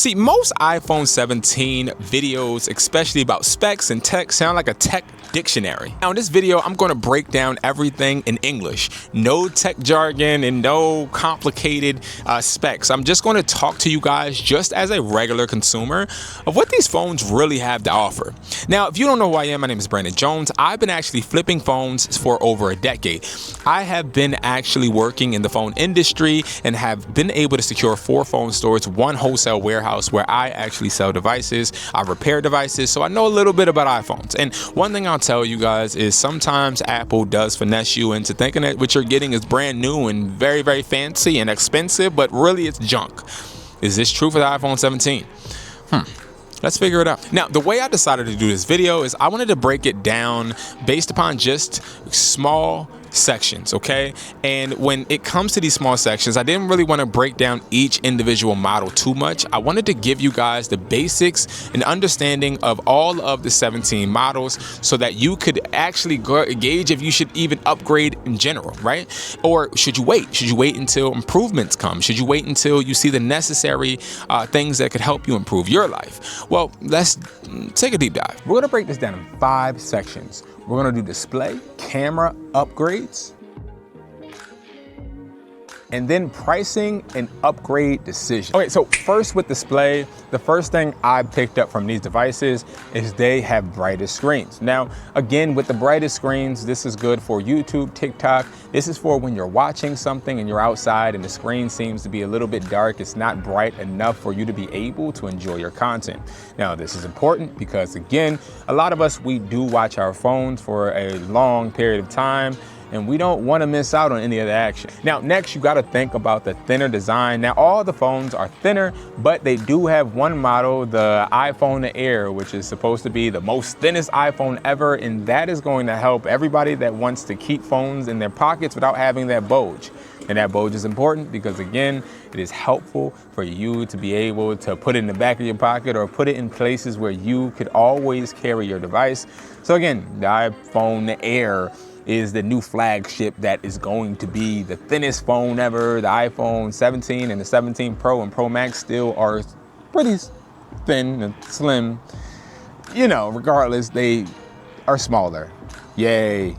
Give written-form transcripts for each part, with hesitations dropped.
See, most iPhone 17 videos, especially about specs and tech, sound like a tech dictionary. Now in this video, I'm going to break down everything in English. No tech jargon and no complicated specs. I'm just going to talk to you guys just as a regular consumer of what these phones really have to offer. Now, if you don't know who I am, my name is Brandon Jones. I've been actually flipping phones for over a decade. I have been actually working in the phone industry and have been able to secure 4 phone stores, 1 wholesale warehouse where I actually sell devices, I repair devices, so I know a little bit about iPhones. And one thing I'll tell you guys is sometimes Apple does finesse you into thinking that what you're getting is brand new and very, very fancy and expensive, but really it's junk. Is this true for the iPhone 17? Let's figure it out. Now, the way I decided to do this video is I wanted to break it down based upon just small sections, okay? And when it comes to these small sections, I didn't really want to break down each individual model too much. I wanted to give you guys the basics and understanding of all of the 17 models so that you could actually gauge if you should even upgrade in general, right? Or should you wait? Should you wait until improvements come? Should you wait until you see the necessary things that could help you improve your life? Well, let's take a deep dive. We're going to break this down in 5 sections. We're going to do display, camera upgrades, and then pricing and upgrade decision. Okay, so first with display, the first thing I picked up from these devices is they have brightest screens. Now, again, with the brightest screens, this is good for YouTube, TikTok. This is for when you're watching something and you're outside and the screen seems to be a little bit dark. It's not bright enough for you to be able to enjoy your content. Now, this is important because, again, a lot of us, we do watch our phones for a long period of time, and we don't want to miss out on any of the action. Now, next, you got to think about the thinner design. Now, all the phones are thinner, but they do have one model, the iPhone Air, which is supposed to be the most thinnest iPhone ever, and that is going to help everybody that wants to keep phones in their pockets without having that bulge. And that bulge is important because, again, it is helpful for you to be able to put it in the back of your pocket or put it in places where you could always carry your device. So again, the iPhone Air is the new flagship that is going to be the thinnest phone ever. The iPhone 17 and the 17 Pro and Pro Max still are pretty thin and slim. You know, regardless, they are smaller. Yay.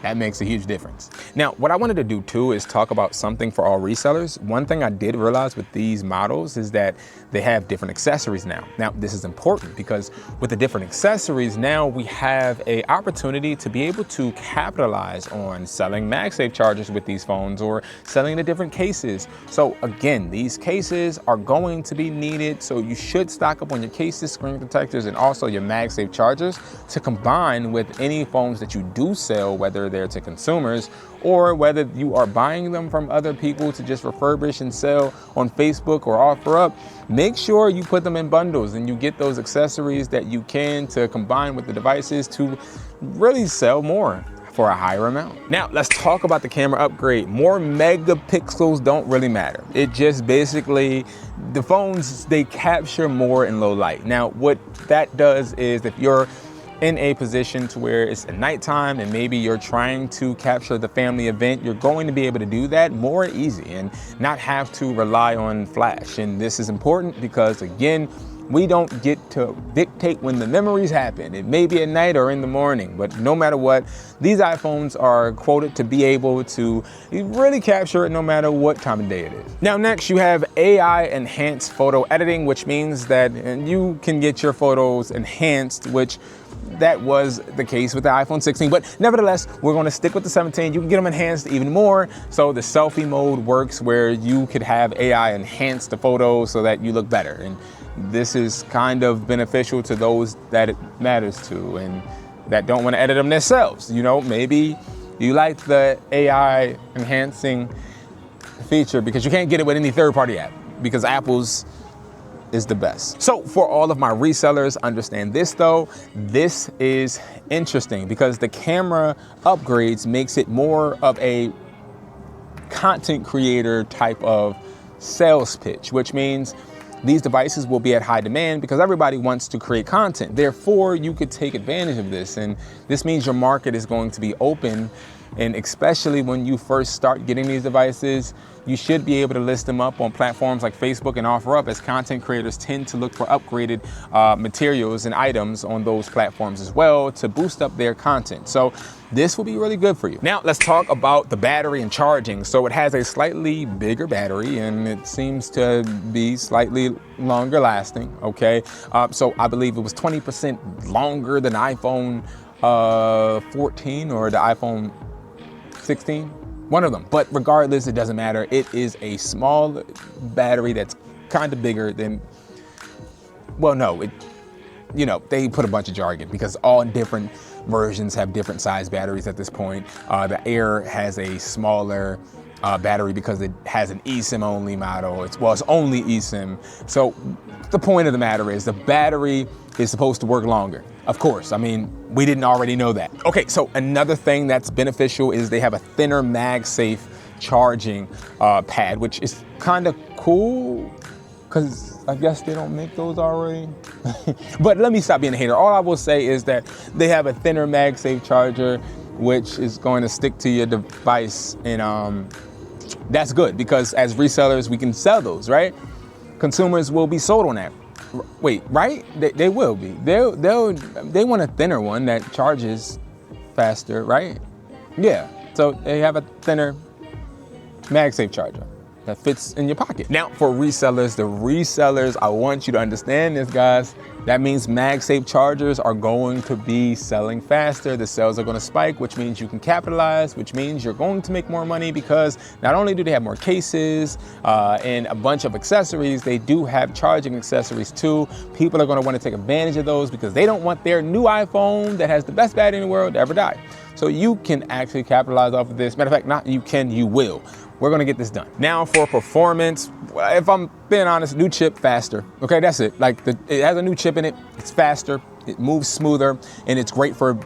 That makes a huge difference. Now, what I wanted to do too is talk about something for all resellers. One thing I did realize with these models is that they have different accessories now. Now, this is important because with the different accessories, now we have an opportunity to be able to capitalize on selling MagSafe chargers with these phones or selling the different cases. So again, these cases are going to be needed. So you should stock up on your cases, screen protectors, and also your MagSafe chargers to combine with any phones that you do sell, whether they're to consumers or whether you are buying them from other people to just refurbish and sell on Facebook or offer up. Make sure you put them in bundles and you get those accessories that you can to combine with the devices to really sell more for a higher amount. Now, let's talk about the camera upgrade. More megapixels don't really matter. It just basically, the phones, they capture more in low light. Now, what that does is if you're in a position to where it's at nighttime and maybe you're trying to capture the family event, you're going to be able to do that more easy and not have to rely on flash. And this is important because, again, we don't get to dictate when the memories happen. It may be at night or in the morning, but no matter what, these iPhones are quoted to be able to really capture it no matter what time of day it is. Now, next you have AI enhanced photo editing, which means that you can get your photos enhanced, which that was the case with the iPhone 16, but nevertheless, we're going to stick with the 17. You can get them enhanced even more. So the selfie mode works where you could have AI enhance the photos so that you look better. And this is kind of beneficial to those that it matters to and that don't want to edit them themselves. You know, maybe you like the AI enhancing feature because you can't get it with any third-party app because Apple's is the best. So for all of my resellers, understand this though, this is interesting because the camera upgrades makes it more of a content creator type of sales pitch, which means these devices will be at high demand because everybody wants to create content. Therefore, you could take advantage of this. And this means your market is going to be open And especially when you first start getting these devices, you should be able to list them up on platforms like Facebook and OfferUp, as content creators tend to look for upgraded materials and items on those platforms as well to boost up their content. So this will be really good for you. Now let's talk about the battery and charging. So it has a slightly bigger battery and it seems to be slightly longer lasting, okay? So I believe it was 20% longer than iPhone 14 or the iPhone 16. One of them, but regardless, it doesn't matter. It is a small battery that's kind of bigger than, well, no, they put a bunch of jargon because all different versions have different size batteries at this point. The Air has a smaller battery because it has an eSIM only model. It's only eSIM. So the point of the matter is the battery is supposed to work longer. Of course, I mean, we didn't already know that. Okay, so another thing that's beneficial is they have a thinner MagSafe charging pad, which is kind of cool because I guess they don't make those already. But let me stop being a hater. All I will say is that they have a thinner MagSafe charger, which is going to stick to your device, and that's good because as resellers, we can sell those, right? Consumers will be sold on that. Wait, right? They will be. They want a thinner one that charges faster, right? Yeah. So they have a thinner MagSafe charger that fits in your pocket. Now for resellers, I want you to understand this, guys. That means MagSafe chargers are going to be selling faster. The sales are going to spike, which means you can capitalize, which means you're going to make more money because not only do they have more cases and a bunch of accessories, they do have charging accessories too. People are going to want to take advantage of those because they don't want their new iPhone that has the best battery in the world to ever die. So you can actually capitalize off of this. Matter of fact, not you can, you will. We're gonna get this done. Now for performance, if I'm being honest, new chip, faster. Okay, that's it. Like it has a new chip in it, it's faster, it moves smoother, and it's great for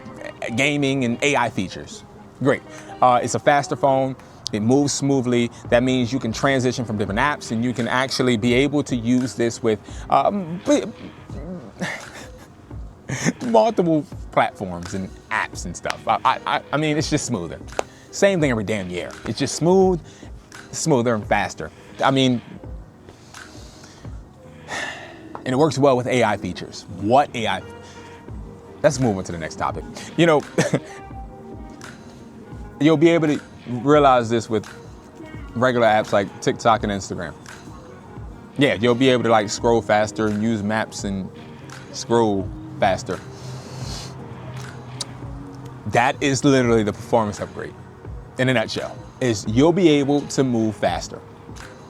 gaming and AI features. Great. It's a faster phone, it moves smoothly. That means you can transition from different apps and you can actually be able to use this with multiple platforms and apps and stuff. I mean, it's just smoother. Same thing every damn year. It's just smoother and faster. I mean, and it works well with AI features. What AI? Let's move on to the next topic. You'll be able to realize this with regular apps like TikTok and Instagram. Yeah, you'll be able to like scroll faster and use maps and scroll faster. That is literally the performance upgrade. In a nutshell, is you'll be able to move faster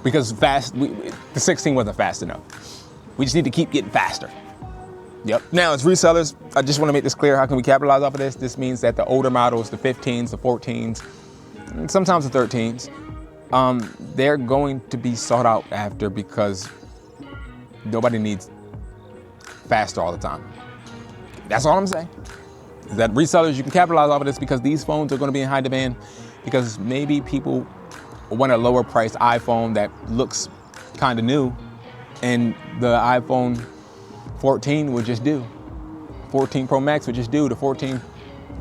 because the 16 wasn't fast enough. We just need to keep getting faster. Yep. Now as resellers, I just want to make this clear. How can we capitalize off of this? This means that the older models, the 15s, the 14s, and sometimes the 13s, they're going to be sought out after because nobody needs faster all the time. That's all I'm saying. Is that resellers, you can capitalize off of this because these phones are going to be in high demand because maybe people want a lower priced iPhone that looks kind of new and the iPhone 14 would just do. 14 Pro Max would just do. The 14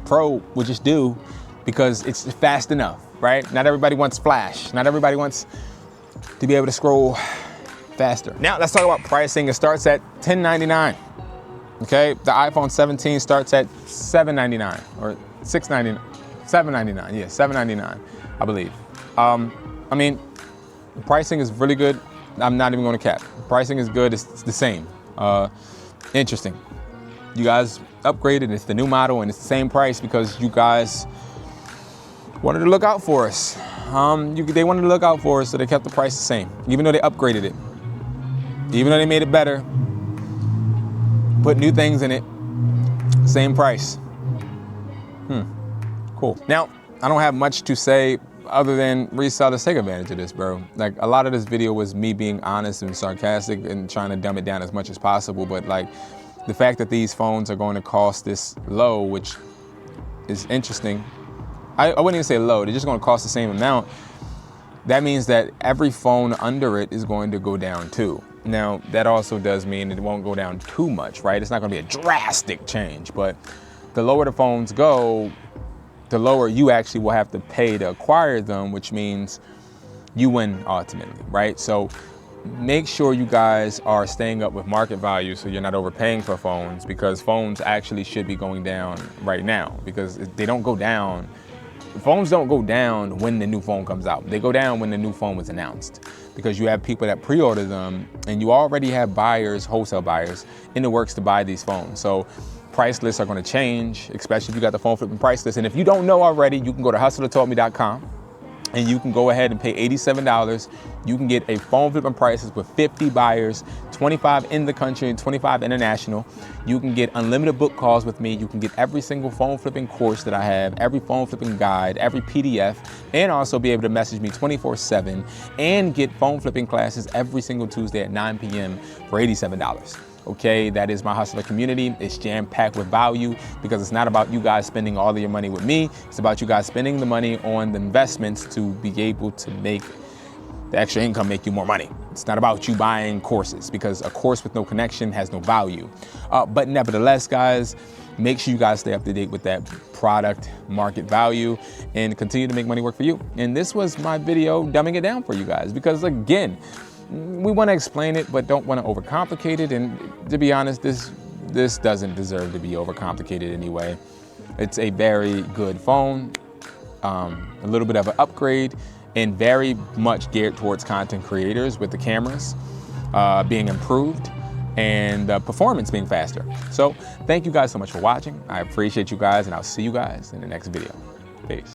Pro would just do because it's fast enough, right? Not everybody wants flash. Not everybody wants to be able to scroll faster. Now let's talk about pricing. It starts at $1099. Okay, the iPhone 17 starts at $799 or $699, $799, yeah, $799, I believe. I mean, the pricing is really good. I'm not even going to cap. The pricing is good. It's the same. Interesting. You guys upgraded. It's the new model and it's the same price because you guys wanted to look out for us. They wanted to look out for us, so they kept the price the same, even though they upgraded it, even though they made it better. Put new things in it, same price. Cool. Now, I don't have much to say other than resellers, take advantage of this, bro. Like a lot of this video was me being honest and sarcastic and trying to dumb it down as much as possible. But like the fact that these phones are going to cost this low, which is interesting. I wouldn't even say low, they're just going to cost the same amount. That means that every phone under it is going to go down too. Now, that also does mean it won't go down too much, right? It's not gonna be a drastic change, but the lower the phones go, the lower you actually will have to pay to acquire them, which means you win ultimately, right? So make sure you guys are staying up with market value so you're not overpaying for phones, because phones actually should be going down right now, because they don't go down. Phones don't go down when the new phone comes out. They go down when the new phone was announced, because you have people that pre-order them and you already have buyers, wholesale buyers in the works to buy these phones. So price lists are going to change, especially if you got the phone flipping price list. And if you don't know already, you can go to hustlertoldme.com and you can go ahead and pay $87. You can get a phone flipping prices with 50 buyers, 25 in the country and 25 international. You can get unlimited book calls with me. You can get every single phone flipping course that I have, every phone flipping guide, every PDF, and also be able to message me 24/7 and get phone flipping classes every single Tuesday at 9 p.m. for $87. Okay, that is my Hustler community. It's jam-packed with value, because it's not about you guys spending all of your money with me. It's about you guys spending the money on the investments to be able to make the extra income make you more money. It's not about you buying courses, because a course with no connection has no value. But nevertheless, guys, make sure you guys stay up to date with that product market value and continue to make money work for you. And this was my video dumbing it down for you guys, because again, we want to explain it, but don't want to overcomplicate it. And to be honest, this doesn't deserve to be overcomplicated anyway. It's a very good phone, a little bit of an upgrade, and very much geared towards content creators, with the cameras being improved and the performance being faster. So thank you guys so much for watching. I appreciate you guys, and I'll see you guys in the next video. Peace.